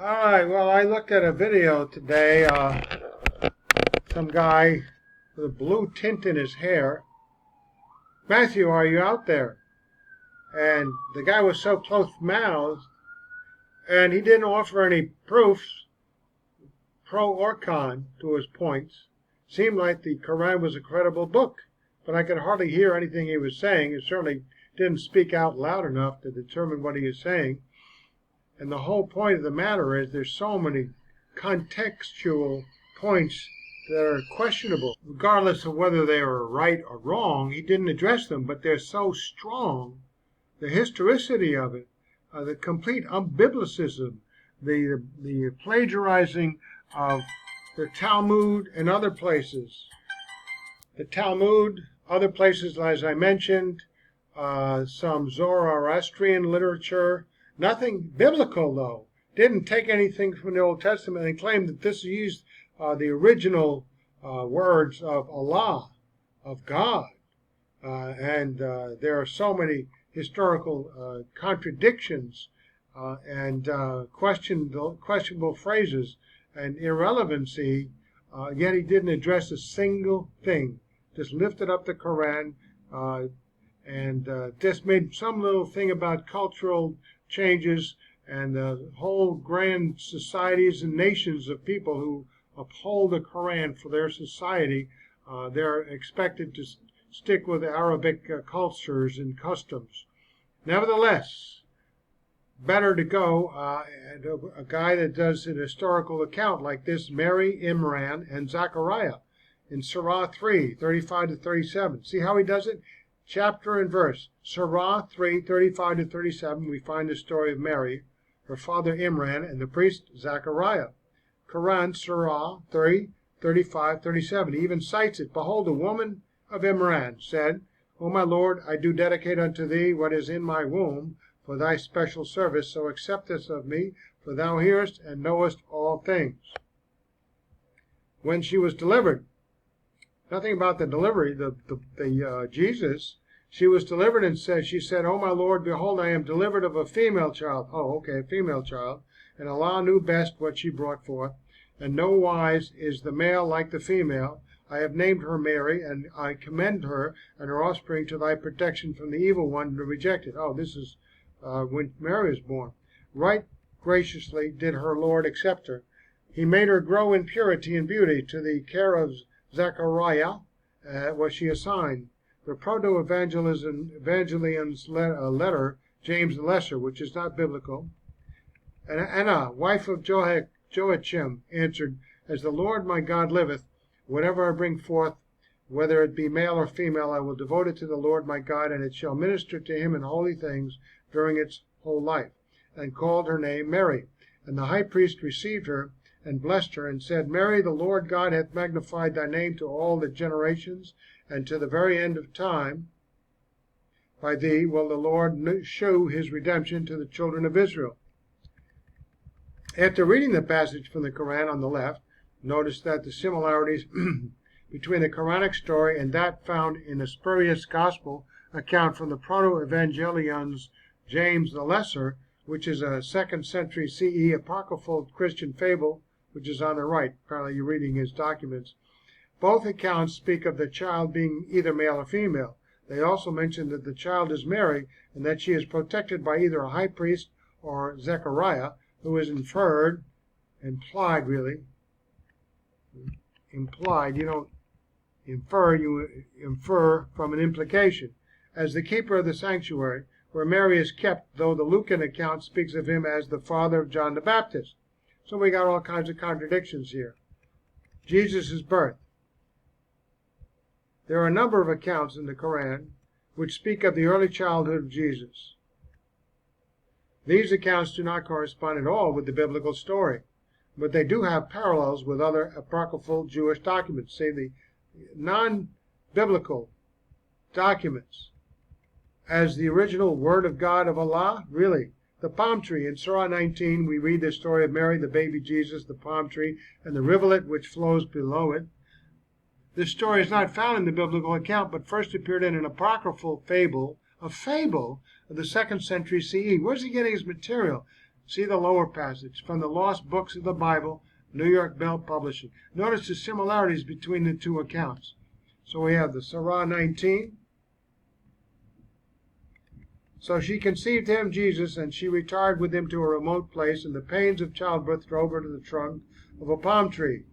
All right, well, I looked at a video today. Some guy with a blue tint in his hair. Matthew, are you out there? And the guy was so close-mouthed, and he didn't offer any proofs, pro or con, to his points. Seemed like the Qur'an was a credible book, but I could hardly hear anything he was saying. He certainly didn't speak out loud enough to determine what he was saying. And the whole point of the matter is there's so many contextual points that are questionable. Regardless of whether they are right or wrong, he didn't address them, but they're so strong. The historicity of it, the complete unbiblicism, the plagiarizing of the Talmud and other places. The Talmud, other places, as I mentioned, some Zoroastrian literature. Nothing biblical, though. Didn't take anything from the Old Testament and claimed that this used the original words of Allah, of God. And there are so many historical contradictions and questionable phrases and irrelevancy, yet he didn't address a single thing. Just lifted up the Quran and just made some little thing about cultural changes and the whole grand societies and nations of people who uphold the Quran for their society. They're expected to stick with Arabic cultures and customs. Nevertheless, better to go a guy that does an historical account like this, Mary, Imran, and Zachariah in Surah 3, 35 to 37. See how he does it? Chapter and verse. Surah 3, 35 to 37, we find the story of Mary, her father Imran, and the priest Zachariah. Quran, Surah 3, 35, 37. He even cites it. Behold, a woman of Imran said, O my Lord, I do dedicate unto thee what is in my womb for thy special service, so accept this of me, for thou hearest and knowest all things. When she was delivered, nothing about the delivery, Jesus, she was delivered and she said, O my Lord, behold, I am delivered of a female child. Oh, okay, a female child. And Allah knew best what she brought forth. And no wise is the male like the female. I have named her Mary, and I commend her and her offspring to thy protection from the evil one to reject it. Oh, this is when Mary was born. Right graciously did her Lord accept her. He made her grow in purity and beauty. To the care of Zakariya was she assigned. The Proto-Evangelion's letter, James the Lesser, which is not biblical. And Anna, wife of Joachim, answered, As the Lord my God liveth, whatever I bring forth, whether it be male or female, I will devote it to the Lord my God, and it shall minister to him in holy things during its whole life. And called her name Mary. And the high priest received her, and blessed her, and said, Mary, the Lord God hath magnified thy name to all the generations, and to the very end of time. By thee will the Lord shew his redemption to the children of Israel. After reading the passage from the Quran on the left, notice that the similarities between the Quranic story and that found in the spurious gospel account from the Proto-Evangelion's James the Lesser, which is a 2nd century CE apocryphal Christian fable, which is on the right. Apparently you're reading his documents. Both accounts speak of the child being either male or female. They also mention that the child is Mary and that she is protected by either a high priest or Zakariya, who is implied, really. Implied, you don't infer, you infer from an implication. As the keeper of the sanctuary, where Mary is kept, though the Lucan account speaks of him as the father of John the Baptist. So we got all kinds of contradictions here. Jesus' birth. There are a number of accounts in the Quran which speak of the early childhood of Jesus. These accounts do not correspond at all with the biblical story, but they do have parallels with other apocryphal Jewish documents, say the non-biblical documents. As the original Word of God of Allah, really. The palm tree. In Surah 19, we read the story of Mary, the baby Jesus, the palm tree, and the rivulet which flows below it. This story is not found in the biblical account, but first appeared in an apocryphal fable, a fable of the 2nd century CE. Where's he getting his material? See the lower passage, from the Lost Books of the Bible, New York Bell Publishing. Notice the similarities between the two accounts. So we have the Surah 19. So she conceived him, Jesus, and she retired with him to a remote place, and the pains of childbirth drove her to the trunk of a palm tree.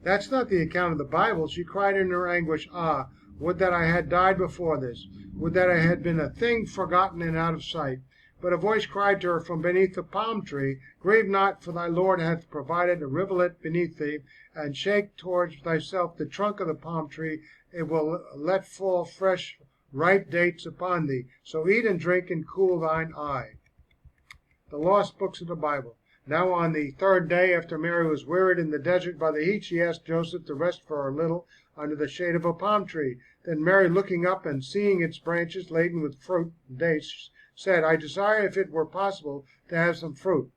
That's not the account of the Bible. She cried in her anguish, "Ah, would that I had died before this! Would that I had been a thing forgotten and out of sight!" But a voice cried to her from beneath the palm tree, "Grieve not, for thy Lord hath provided a rivulet beneath thee, and shake towards thyself the trunk of the palm tree. It will let fall fresh ripe dates upon thee. So eat and drink and cool thine eye." The Lost Books of the Bible. Now on the third day, after Mary was wearied in the desert by the heat, she asked Joseph to rest for a little under the shade of a palm tree. Then Mary, looking up and seeing its branches laden with fruit and dates, said, "I desire, if it were possible, to have some fruit."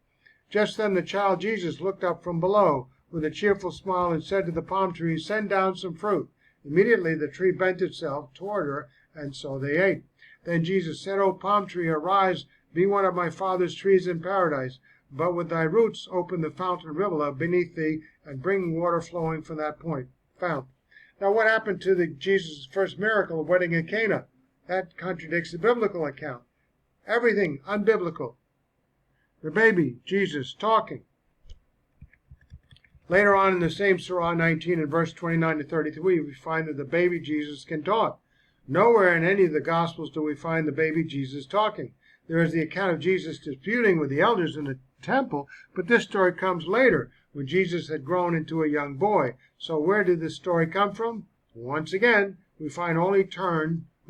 Just then the child Jesus looked up from below with a cheerful smile and said to the palm tree, "Send down some fruit." Immediately the tree bent itself toward her, and so they ate. Then Jesus said, "O palm tree, arise, be one of my Father's trees in paradise. But with thy roots open the fountain rivulet beneath thee, and bring water flowing from that fount." Now what happened to Jesus' first miracle of wedding in Cana? That contradicts the biblical account. Everything unbiblical. The baby, Jesus, talking. Later on in the same Surah 19 and verse 29 to 33, we find that the baby Jesus can talk. Nowhere in any of the Gospels do we find the baby Jesus talking. There is the account of Jesus disputing with the elders in the temple, but this story comes later, when Jesus had grown into a young boy. So where did this story come from? Once again, we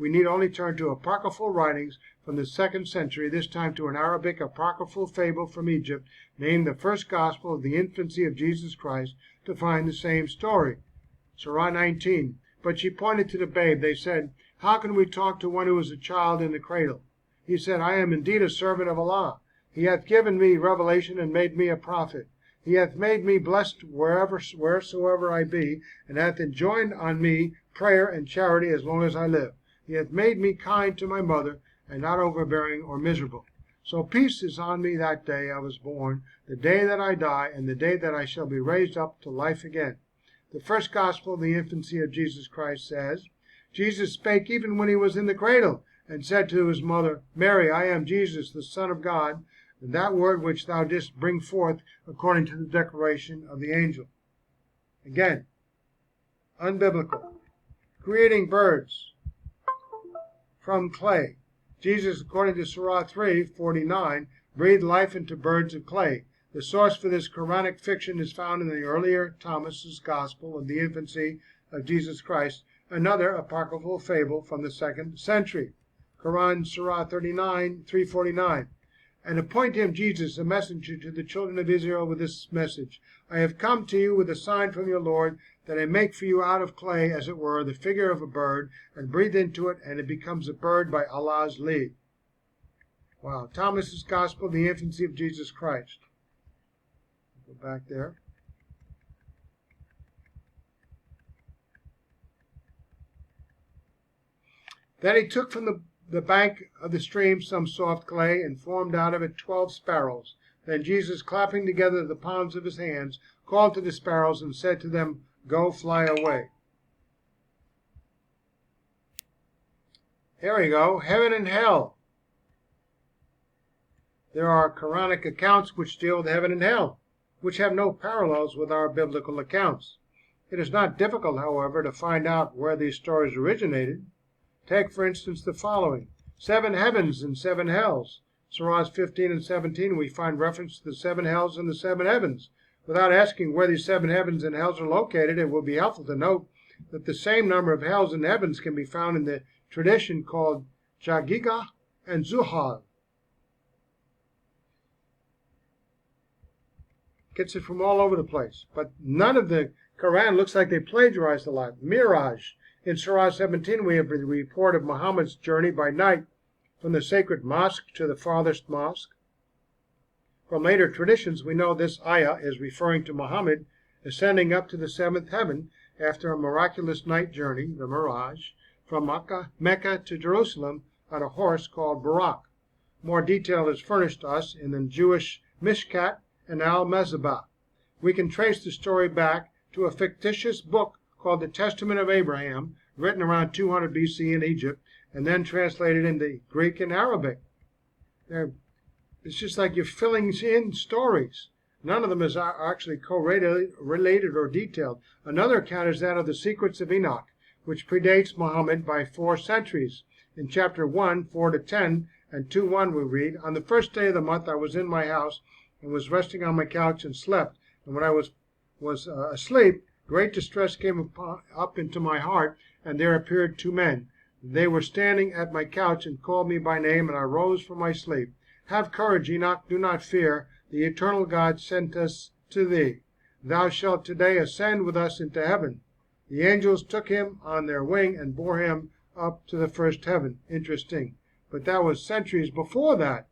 need only turn to apocryphal writings from the 2nd century, this time to an Arabic apocryphal fable from Egypt, named the First Gospel of the Infancy of Jesus Christ, to find the same story. Surah 19. But she pointed to the babe. They said, "How can we talk to one who is a child in the cradle?" He said, "I am indeed a servant of Allah. He hath given me revelation and made me a prophet. He hath made me blessed wheresoever I be, and hath enjoined on me prayer and charity as long as I live. He hath made me kind to my mother, and not overbearing or miserable. So peace is on me that day I was born, the day that I die, and the day that I shall be raised up to life again." The First Gospel of the Infancy of Jesus Christ says, "Jesus spake even when he was in the cradle, and said to his mother, Mary, I am Jesus, the Son of God, and that word which thou didst bring forth according to the declaration of the angel." Again, unbiblical. Creating birds from clay. Jesus, according to Surah 3:49, breathed life into birds of clay. The source for this Quranic fiction is found in the earlier Thomas's Gospel of the Infancy of Jesus Christ, another apocryphal fable from the 2nd century. Quran, Surah 3:49. "And appoint him, Jesus, a messenger to the children of Israel with this message. I have come to you with a sign from your Lord, that I make for you out of clay, as it were, the figure of a bird, and breathe into it, and it becomes a bird by Allah's leave." Wow. Thomas's Gospel, the Infancy of Jesus Christ. Go back there. Then he took from the bank of the stream some soft clay, and formed out of it 12 sparrows. Then Jesus, clapping together the palms of his hands, called to the sparrows and said to them, "Go, fly away." Here we go. Heaven and hell. There are Quranic accounts which deal with heaven and hell, which have no parallels with our biblical accounts. It is not difficult, however, to find out where these stories originated. Take, for instance, the following. 7 heavens and 7 hells. Surahs 15 and 17, we find reference to the 7 hells and the 7 heavens. Without asking where these 7 heavens and hells are located, it will be helpful to note that the same number of hells and heavens can be found in the tradition called Jagiga and Zuhal. Gets it from all over the place. But none of the Quran looks like they plagiarized a lot. Miraj. In Surah 17, we have the report of Muhammad's journey by night from the sacred mosque to the farthest mosque. From later traditions, we know this ayah is referring to Muhammad ascending up to the 7th heaven after a miraculous night journey, the Miraj, from Mecca to Jerusalem on a horse called Burak. More detail is furnished us in the Jewish Mishkat, and Al-Mezabah. We can trace the story back to a fictitious book called the Testament of Abraham, written around 200 BC in Egypt, and then translated into Greek and Arabic. It's just like you're filling in stories. None of them is actually co-related or detailed. Another account is that of the secrets of Enoch, which predates Muhammad by 4 centuries. In chapter 1, 4 to 10, and 2:1 we read, "On the first day of the month I was in my house and was resting on my couch and slept. And when I was asleep, great distress came up into my heart, and there appeared 2 men. They were standing at my couch and called me by name, and I rose from my sleep. 'Have courage, Enoch, do not fear. The eternal God sent us to thee. Thou shalt today ascend with us into heaven.' The angels took him on their wing and bore him up to the first heaven." Interesting. But that was centuries before that.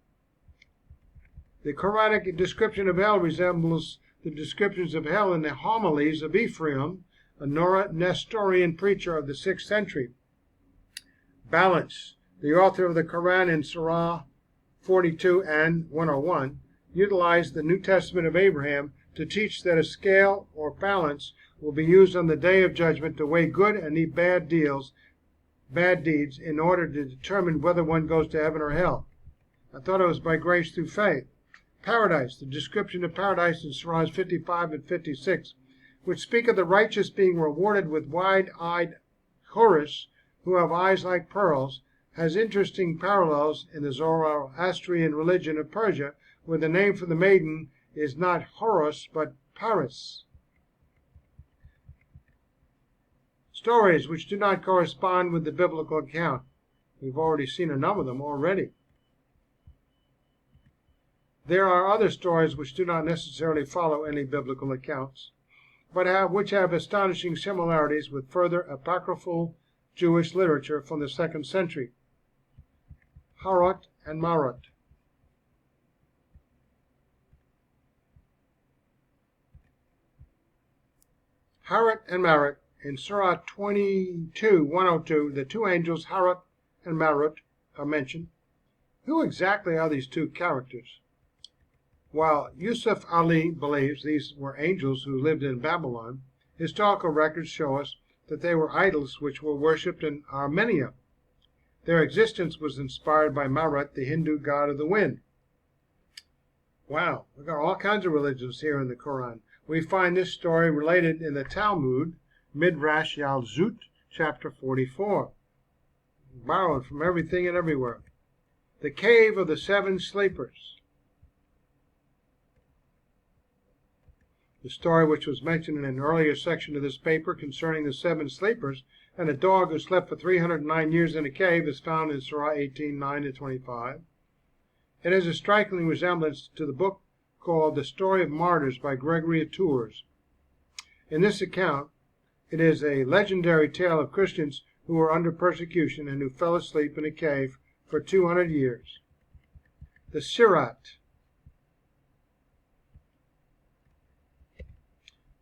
The Quranic description of hell resembles the descriptions of hell in the homilies of Ephraim, a Nestorian preacher of the 6th century. Balance. The author of the Qur'an in Surah 42 and 101 utilized the New Testament of Abraham to teach that a scale or balance will be used on the day of judgment to weigh good and bad deeds in order to determine whether one goes to heaven or hell. I thought it was by grace through faith. Paradise, the description of paradise in Surahs 55 and 56, which speak of the righteous being rewarded with wide-eyed houris who have eyes like pearls, has interesting parallels in the Zoroastrian religion of Persia, where the name for the maiden is not Horus but Paris. Stories which do not correspond with the biblical account. We've already seen a number of them already. There are other stories which do not necessarily follow any biblical accounts, but which have astonishing similarities with further apocryphal Jewish literature from the 2nd century. Haret and Marek. Haret and Marek. In Surah 22, 102, the 2 angels, Haret and Marek, are mentioned. Who exactly are these 2 characters? While Yusuf Ali believes these were angels who lived in Babylon, historical records show us that they were idols which were worshipped in Armenia. Their existence was inspired by Marek, the Hindu god of the wind. Wow, we've got all kinds of religions here in the Quran. We find this story related in the Talmud, Midrash Yalzut, chapter 44. Borrowed from everything and everywhere. The cave of the 7 sleepers. The story which was mentioned in an earlier section of this paper concerning the 7 sleepers and a dog who slept for 309 years in a cave is found in Surah 18, 9 to 25. It has a striking resemblance to the book called The Story of Martyrs by Gregory of Tours. In this account, it is a legendary tale of Christians who were under persecution and who fell asleep in a cave for 200 years. The Sirat.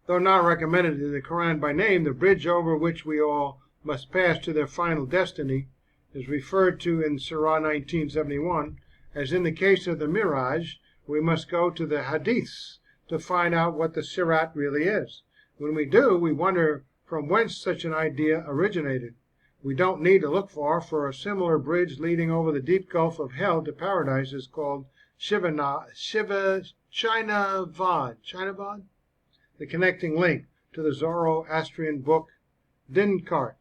Though not recommended in the Quran by name, the bridge over which we all must pass to their final destiny is referred to in Surah 1971, as in the case of the Miraj, we must go to the Hadiths to find out what the Sirat really is. When we do, we wonder from whence such an idea originated. We don't need to look far, for a similar bridge leading over the deep gulf of hell to paradise is called Shinavad, the connecting link to the Zoroastrian book Dinkart.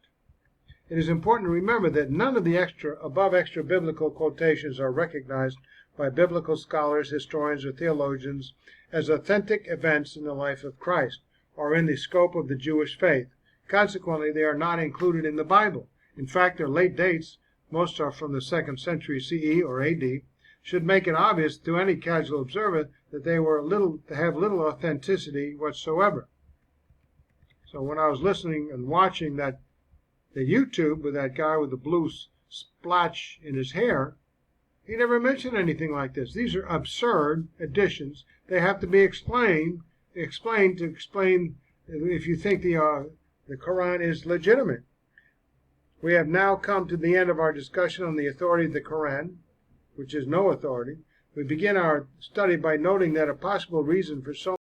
It is important to remember that none of the above extra biblical quotations are recognized by biblical scholars, historians, or theologians as authentic events in the life of Christ or in the scope of the Jewish faith. Consequently, they are not included in the Bible. In fact, their late dates, most are from the 2nd century CE or AD, should make it obvious to any casual observer that they have little authenticity whatsoever. So when I was listening and watching the YouTube with that guy with the blue splotch in his hair, he never mentioned anything like this. These are absurd additions. They have to be explained to explain if you think the Quran is legitimate. We have now come to the end of our discussion on the authority of the Quran, which is no authority. We begin our study by noting that a possible reason for so